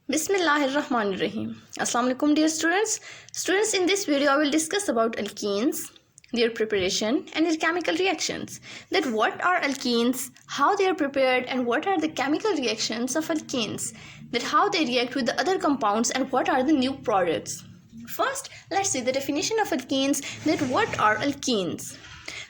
Bismillahirrahmanirrahim. Assalamu alaikum dear students. Students, in this video I will discuss about alkenes, their preparation and their chemical reactions. That what are alkenes, how they are prepared, and what are the chemical reactions of alkenes. That how they react with the other compounds and what are the new products. First, let's see the definition of alkenes. That what are alkenes.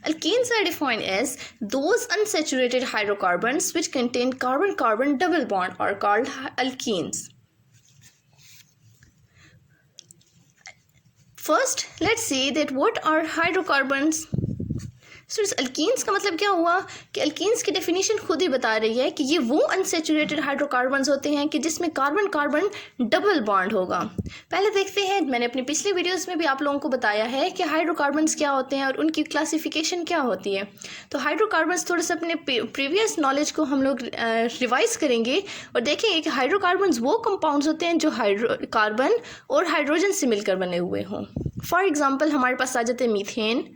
Alkenes are defined as those unsaturated hydrocarbons which contain carbon-carbon double bond are called alkenes. First, let's see that what are hydrocarbons. So alkenes का मतलब क्या हुआ कि alkenes की definition खुद ही बता रही है कि ये वो अनसेचुरेटेड हाइड्रोकार्बन्स होते हैं कि जिसमें कार्बन कार्बन डबल बॉन्ड होगा। पहले देखते हैं, मैंने अपनी पिछली वीडियोस में भी आप लोगों को बताया है कि हाइड्रोकार्बन्स क्या होते हैं और उनकी क्लासिफिकेशन क्या होती है। तो हाइड्रोकार्बन्स थोड़ा सा अपने प्रीवियस नॉलेज को हम लोग रिवाइज करेंगे और देखेंगे कि हाइड्रोकार्बन्स वो कंपाउंड्स होते हैं जो कार्बन और हाइड्रोजन से मिलकर बने हुए हों। फॉर एग्जाम्पल हमारे पास आ जाते हैं मीथेन।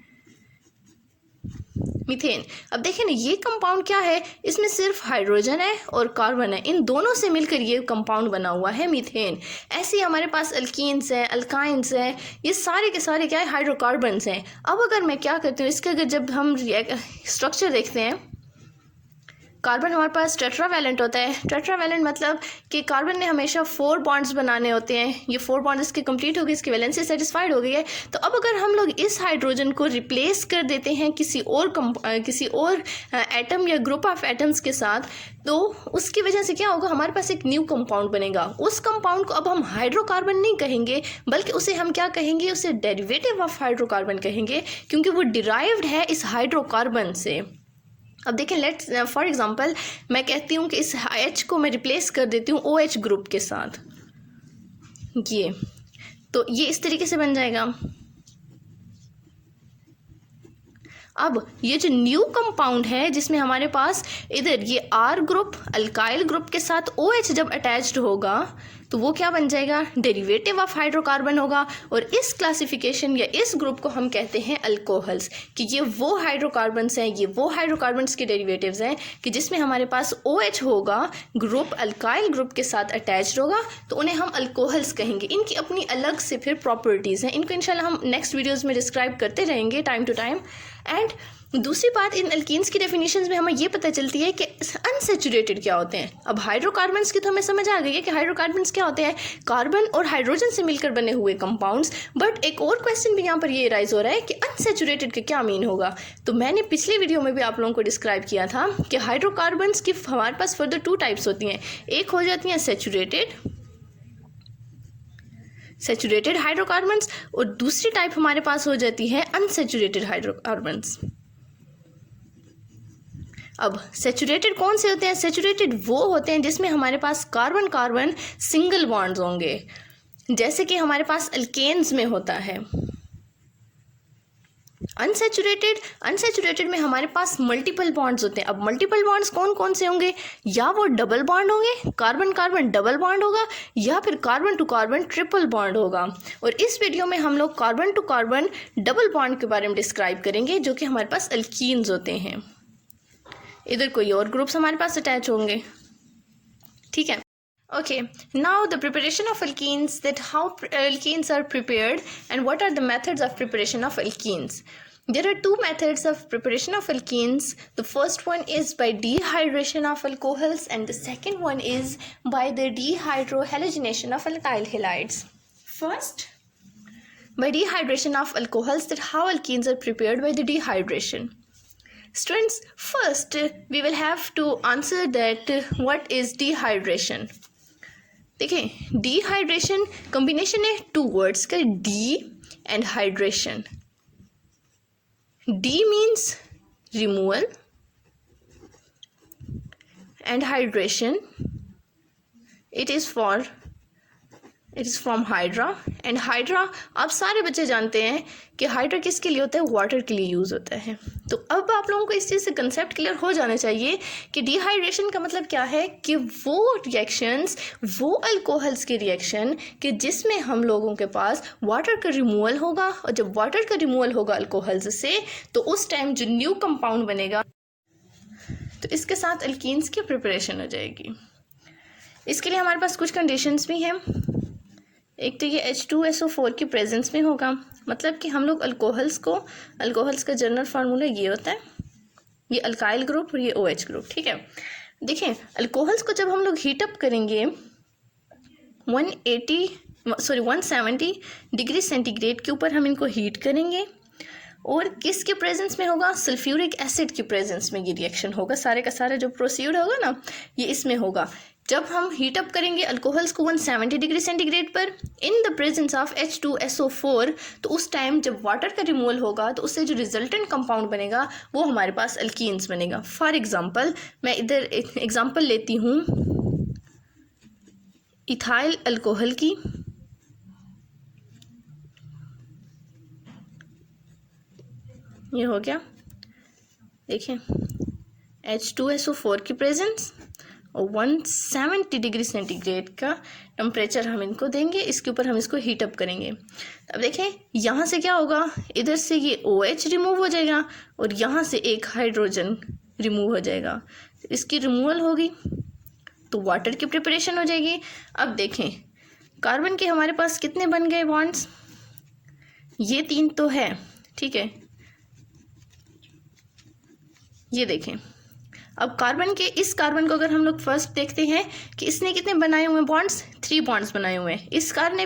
अब देखें ना, ये कंपाउंड क्या है, इसमें सिर्फ हाइड्रोजन है और कार्बन है, इन दोनों से मिलकर ये कंपाउंड बना हुआ है मीथेन। ऐसे ही हमारे पास अल्कीन्स हैं, अल्काइंस हैं, ये सारे के सारे क्या है, हाइड्रोकार्बन्स हैं। अब अगर मैं क्या करती हूँ, इसके अगर जब हम स्ट्रक्चर देखते हैं, कार्बन हमारे पास टेट्रावैलेंट होता है। टेट्रावैलेंट मतलब कि कार्बन ने हमेशा 4 बॉन्ड्स बनाने होते हैं। ये 4 बॉन्ड्स इसके कंप्लीट हो गए, इसकी वैलेंसी सेटिस्फाइड हो गई है। तो अब अगर हम लोग इस हाइड्रोजन को रिप्लेस कर देते हैं किसी और एटम या ग्रुप ऑफ एटम्स के साथ, तो उसकी वजह से क्या होगा, हमारे पास एक न्यू कंपाउंड बनेगा। उस कंपाउंड को अब हम हाइड्रोकार्बन नहीं कहेंगे, बल्कि उसे हम क्या कहेंगे, उसे डेरिवेटिव ऑफ हाइड्रोकार्बन कहेंगे, क्योंकि वो डिराइव्ड है इस हाइड्रोकार्बन से। अब देखें, लेट्स फॉर एग्जांपल मैं कहती हूँ कि इस H को मैं रिप्लेस कर देती हूँ OH ग्रुप के साथ, तो ये इस तरीके से बन जाएगा। अब ये जो न्यू कंपाउंड है जिसमें हमारे पास इधर ये R ग्रुप अल्काइल ग्रुप के साथ OH जब अटैच्ड होगा तो वो क्या बन जाएगा, डेरिवेटिव ऑफ हाइड्रोकार्बन होगा। और इस क्लासिफिकेशन या इस ग्रुप को हम कहते हैं अल्कोहल्स, कि ये वो हाइड्रोकार्बन्स हैं, ये वो हाइड्रोकार्बन्स के डेरिवेटिव्स हैं कि जिसमें हमारे पास OH होगा, ग्रुप अल्काइल ग्रुप के साथ अटैच्ड होगा, तो उन्हें हम अल्कोहल्स कहेंगे। इनकी अपनी अलग से फिर प्रॉपर्टीज़ हैं, इनको इंशाल्लाह हम नेक्स्ट वीडियोज़ में डिस्क्राइब करते रहेंगे टाइम टू टाइम। एंड दूसरी बात, इन अल्कीन्स की डेफिनेशंस में हमें ये पता चलती है कि अनसेचुरेटेड क्या होते हैं। अब हाइड्रोकार्बन्स की तो हमें समझ आ गई है कि हाइड्रोकार्बन्स क्या होते हैं, कार्बन और हाइड्रोजन से मिलकर बने हुए कंपाउंड्स। बट एक और क्वेश्चन भी यहाँ पर ये राइज हो रहा है कि अनसेचुरेटेड का क्या मीन होगा। तो मैंने पिछले वीडियो में भी आप लोगों को डिस्क्राइब किया था कि हाइड्रोकार्बन्स की हमारे पास फर्दर 2 टाइप्स होती हैं। एक हो जाती हैं सेचुरेटेड हाइड्रोकार्बन्स और दूसरी टाइप हमारे पास हो जाती है अनसेचुरेटेड हाइड्रोकार्बन्स। अब सेचुरेटेड कौन से होते हैं, सेचुरेटेड वो होते हैं जिसमें हमारे पास कार्बन कार्बन सिंगल बॉन्ड्स होंगे, जैसे कि हमारे पास अल्केन्स में होता है। अनसेचुरेटेड में हमारे पास मल्टीपल बॉन्ड्स होते हैं। अब मल्टीपल बॉन्ड्स कौन कौन से होंगे, या वो डबल बॉन्ड होंगे, कार्बन कार्बन डबल बॉन्ड होगा, या फिर carbon to carbon triple bond होगा। और इस वीडियो में हम लोग carbon to carbon double bond के बारे में डिस्क्राइब करेंगे, जो कि हमारे पास अल्कीन्स होते हैं। इधर कोई और ग्रुप्स हमारे पास अटैच होंगे, ठीक है। Okay, now the preparation of alkenes, that how alkenes are prepared and what are the methods of preparation of alkenes. There are 2 methods of preparation of alkenes. The first one is by dehydration of alcohols and the second one is by the dehydrohalogenation of alkyl halides. First, by dehydration of alcohols, that how alkenes are prepared by the dehydration. Students, first we will have to answer that what is dehydration. देखिए, dehydration combination है 2 words का, D and hydration. D means removal and hydration it is from hydra. And hydra आप सारे बच्चे जानते हैं कि hydra किसके लिए होता है, वाटर के लिए यूज़ होता है। तो अब आप लोगों को इस चीज़ से कंसेप्ट क्लियर हो जाना चाहिए कि डिहाइड्रेशन का मतलब क्या है, कि वो रिएक्शंस, वो अल्कोहल्स के रिएक्शन कि जिसमें हम लोगों के पास वाटर का रिमूवल होगा, और जब वाटर का रिमूवल होगा अल्कोहल्स से, तो उस टाइम जो न्यू कंपाउंड बनेगा, तो इसके साथ अल्कीन्स की प्रिपरेशन हो जाएगी। इसके लिए हमारे पास कुछ कंडीशंस भी हैं। एक तो ये H2SO4 की प्रेजेंस में होगा, मतलब कि हम लोग अल्कोहल्स का जनरल फार्मूला ये होता है, ये अल्काइल ग्रुप और ये OH ग्रुप, ठीक है। देखिए अल्कोहल्स को जब हम लोग हीटअप करेंगे 170 डिग्री सेंटीग्रेड के ऊपर हम इनको हीट करेंगे, और किसके प्रेजेंस में होगा, सल्फ्यूरिक एसिड की प्रेजेंस में ये रिएक्शन होगा। सारे का सारा जो प्रोसीड होगा ना ये इसमें होगा। जब हम हीटअप करेंगे अल्कोहल्स को 170 डिग्री सेंटीग्रेड पर in the presence of H2SO4, तो उस टाइम जब वाटर का रिमूवल होगा तो उससे जो रिजल्टेंट कंपाउंड बनेगा वो हमारे पास अल्कीन्स बनेगा। फॉर एग्जांपल मैं इधर एग्जांपल लेती हूँ इथाइल अल्कोहल की, ये हो गया, देखिए H2SO4 की प्रेजेंस और 170 डिग्री सेंटीग्रेड का टेम्परेचर हम इनको देंगे, इसके ऊपर हम इसको हीटअप करेंगे। अब देखें यहाँ से क्या होगा, इधर से ये OH रिमूव हो जाएगा और यहाँ से एक हाइड्रोजन रिमूव हो जाएगा, इसकी रिमूवल होगी तो वाटर की प्रिपरेशन हो जाएगी। अब देखें कार्बन के हमारे पास कितने बन गए बॉन्ड्स, ये 3 तो है, ठीक है। ये देखें अब इस कार्बन को अगर हम लोग फर्स्ट देखते हैं कि इसने कितने बनाए हुए हैं बॉन्ड्स, 3 बॉन्ड्स बनाए हुए हैं। इस कार्बन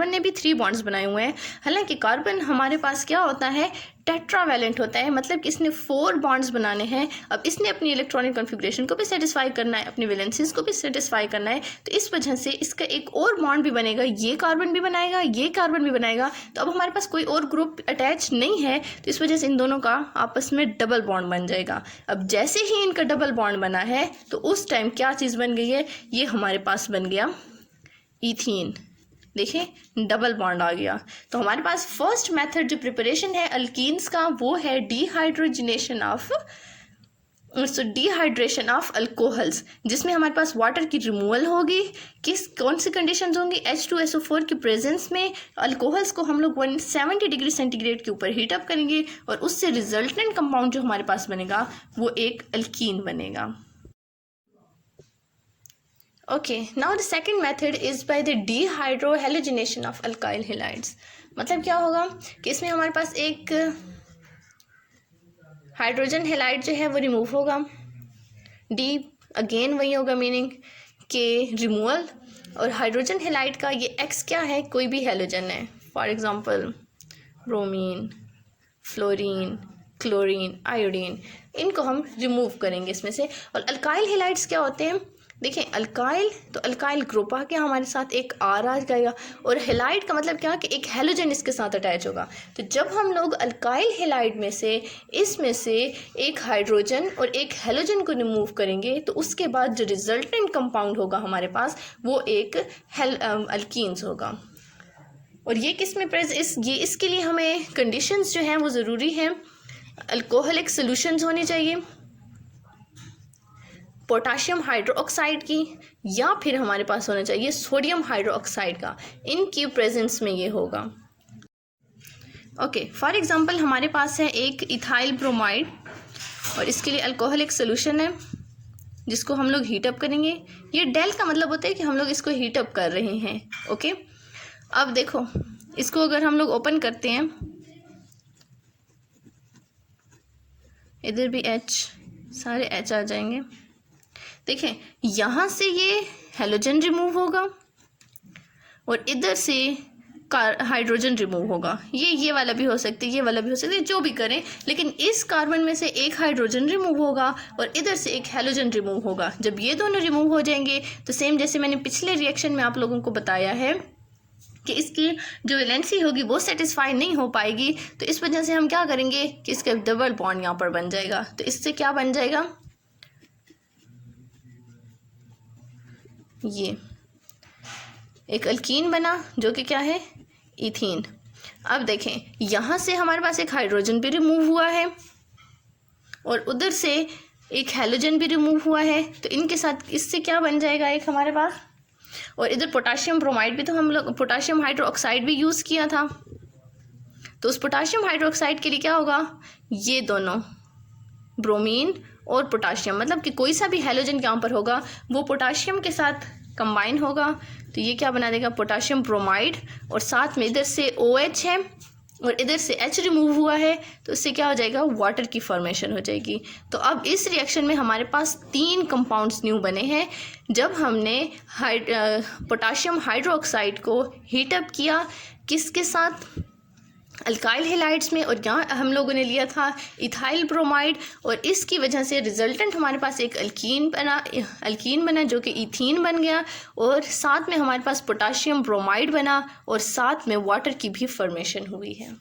ने भी 3 बॉन्ड्स बनाए हुए हैं। हालांकि कार्बन हमारे पास क्या होता है, टेट्रावैलेंट होता है, मतलब कि इसने 4 बॉन्ड्स बनाने हैं। अब इसने अपनी इलेक्ट्रॉनिक कॉन्फ़िगरेशन को भी सेटिस्फाई करना है, अपनी वैलेंसीज को भी सेटिस्फाई करना है, तो इस वजह से इसका एक और बॉन्ड भी बनेगा, ये कार्बन भी बनाएगा, ये कार्बन भी बनाएगा। तो अब हमारे पास कोई और ग्रुप अटैच नहीं है, तो इस वजह से इन दोनों का आपस में डबल बॉन्ड बन जाएगा। अब जैसे ही इनका डबल बॉन्ड बना है तो उस टाइम क्या चीज़ बन गई है, ये हमारे पास बन गया ईथीन। देखें डबल बॉन्ड आ गया। तो हमारे पास फर्स्ट मेथड जो प्रिपरेशन है अल्कीन्स का वो है डिहाइड्रेशन ऑफ अल्कोहल्स, जिसमें हमारे पास वाटर की रिमूवल होगी। कौन सी कंडीशंस होंगी, H2SO4 की प्रेजेंस में अल्कोहल्स को हम लोग 170 डिग्री सेंटीग्रेड के ऊपर हीटअप करेंगे और उससे रिजल्टेंट कंपाउंड जो हमारे पास बनेगा वो एक अल्कीन बनेगा। Okay, now the second method is by the dehydrohalogenation of alkyl halides। मतलब क्या होगा कि इसमें हमारे पास एक हाइड्रोजन हेलाइड जो है वो रिमूव होगा, डी अगेन वही होगा, मीनिंग के रिमूवल, और हाइड्रोजन हेलाइड का ये एक्स क्या है, कोई भी हेलोजन है, for example bromine, fluorine, chlorine, iodine, इनको हम रिमूव करेंगे इसमें से। और अल्काइल हेलाइड्स क्या होते हैं, देखें अल्काइल तो अल्काइल ग्रुप आ गया हमारे साथ, एक आर आ जाएगा, और हेलाइड का मतलब क्या कि एक हेलोजन इसके साथ अटैच होगा। तो जब हम लोग अल्काइल हेलाइड में से इसमें से एक हाइड्रोजन और एक हेलोजन को रिमूव करेंगे तो उसके बाद जो रिजल्टेंट कंपाउंड होगा हमारे पास वो एक अल्कीन्स होगा। और ये किस में इसके लिए हमें कंडीशंस जो हैं वो ज़रूरी हैं, अल्कोहलिक सॉल्यूशंस होनी चाहिए पोटाशियम हाइड्रोक्साइड की, या फिर हमारे पास होना चाहिए सोडियम हाइड्रोक्साइड का, इनकी प्रेजेंस में ये होगा। ओके, फॉर एग्जांपल हमारे पास है एक इथाइल ब्रोमाइड और इसके लिए अल्कोहलिक सोल्यूशन है जिसको हम लोग हीटअप करेंगे। ये डेल का मतलब होता है कि हम लोग इसको हीटअप कर रहे हैं। ओके, अब देखो इसको अगर हम लोग ओपन करते हैं, इधर भी H, सारे H आ जाएंगे। देखें यहाँ से ये हेलोजन रिमूव होगा और इधर से हाइड्रोजन रिमूव होगा। ये वाला भी हो सकता है, ये वाला भी हो सकता है, जो भी करें, लेकिन इस कार्बन में से एक हाइड्रोजन रिमूव होगा और इधर से एक हेलोजन रिमूव होगा। जब ये दोनों रिमूव हो जाएंगे तो सेम जैसे मैंने पिछले रिएक्शन में आप लोगों को बताया है कि इसकी जो वैलेंसी होगी वो सेटिस्फाई नहीं हो पाएगी, तो इस वजह से हम क्या करेंगे कि इसका डबल बॉन्ड यहाँ पर बन जाएगा। तो इससे क्या बन जाएगा, ये एक अल्कीन बना जो कि क्या है, ईथीन। अब देखें यहाँ से हमारे पास एक हाइड्रोजन भी रिमूव हुआ है और उधर से एक हेलोजन भी रिमूव हुआ है, तो इनके साथ इससे क्या बन जाएगा एक हमारे पास, और इधर पोटाशियम ब्रोमाइड भी, तो हम लोग पोटाशियम हाइड्रोक्साइड भी यूज़ किया था, तो उस पोटाशियम हाइड्रोक्साइड के लिए क्या होगा, ये दोनों ब्रोमीन और पोटाशियम, मतलब कि कोई सा भी हेलोजन यहाँ पर होगा वो पोटाशियम के साथ कंबाइन होगा तो ये क्या बना देगा, पोटाशियम ब्रोमाइड, और साथ में इधर से OH है और इधर से H रिमूव हुआ है तो इससे क्या हो जाएगा, वाटर की फॉर्मेशन हो जाएगी। तो अब इस रिएक्शन में हमारे पास 3 कंपाउंड्स न्यू बने हैं। जब हमने पोटाशियम हाइड्रोक्साइड को हीटअप किया किसके साथ, अल्काइल हेलाइड्स में, और यहाँ हम लोगों ने लिया था इथाइल ब्रोमाइड, और इसकी वजह से रिजल्टेंट हमारे पास एक अल्कीन बना जो कि इथीन बन गया, और साथ में हमारे पास पोटाशियम ब्रोमाइड बना और साथ में वाटर की भी फॉर्मेशन हुई है।